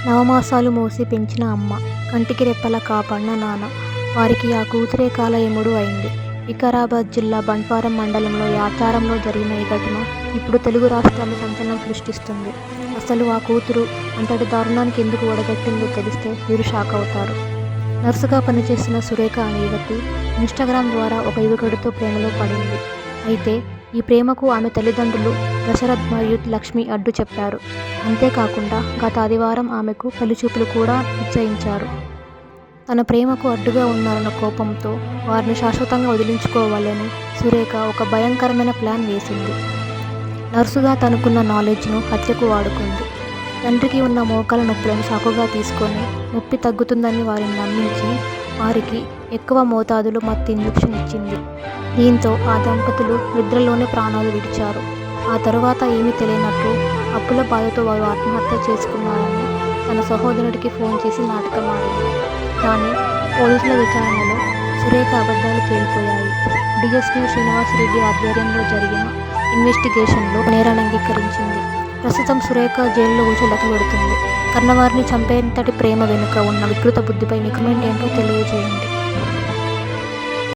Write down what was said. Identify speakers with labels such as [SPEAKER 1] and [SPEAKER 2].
[SPEAKER 1] నవమాసాలు మోసి పెంచిన అమ్మ, కంటికి రెప్పలా కాపాడిన నాన్న, వారికి ఆ కూతురే కాలయముడు అయింది. వికారాబాద్ జిల్లా బంట్వారం మండలంలో యాచారంలో జరిగిన ఈ ఘటన ఇప్పుడు తెలుగు రాష్ట్రాల్లో సంచలనం సృష్టిస్తుంది. అసలు ఆ కూతురు అంతటి దారుణానికి ఎందుకు ఒడగట్టిందో తెలిస్తే మీరు షాక్ అవుతారు. నర్సుగా పనిచేస్తున్న సురేఖ అనే యువతి ఇన్స్టాగ్రామ్ ద్వారా ఒక యువకుడితో ప్రేమలో పడింది. అయితే ఈ ప్రేమకు ఆమె తల్లిదండ్రులు దశరథ్ మరియు లక్ష్మి అడ్డు చెప్పారు. అంతేకాకుండా గత ఆదివారం ఆమెకు పెళ్లిచూపులు కూడా నిశ్చయించారు. తన ప్రేమకు అడ్డుగా ఉన్నారన్న కోపంతో వారిని శాశ్వతంగా వదిలించుకోవాలని సురేఖ ఒక భయంకరమైన ప్లాన్ వేసింది. నర్సుగా తనకున్న నాలెడ్జ్ను హత్యకు వాడుకుంది. తండ్రికి ఉన్న మోకాల నొప్పులను సాకుగా తీసుకొని నొప్పి తగ్గుతుందని వారిని నమ్మించి వారికి ఎక్కువ మోతాదులో మత్తు ఇంజెక్షన్ ఇచ్చింది. దీంతో ఆ దంపతులు నిద్రలోనే ప్రాణాలు విడిచారు. ఆ తరువాత ఏమీ తెలియనట్టు అప్పుల బాధతో వారు ఆత్మహత్య చేసుకున్నారని తన సహోదరుడికి ఫోన్ చేసి నాటకమాడింది. కానీ పోలీసుల విచారణలో సురేఖ అబద్ధాలు తేలిపోయాయి. డీఎస్పీ శ్రీనివాసరెడ్డి ఆధ్వర్యంలో జరిగిన ఇన్వెస్టిగేషన్లో నేరాన్ని అంగీకరించింది. ప్రస్తుతం సురేఖ జైల్లో ఊచలెక్కబడుతుంది. కన్నవారిని చంపేంతటి ప్రేమ వెనుక ఉన్న వికృత బుద్ధిపై మీ కామెంట్ ఏంటో తెలియజేయండి.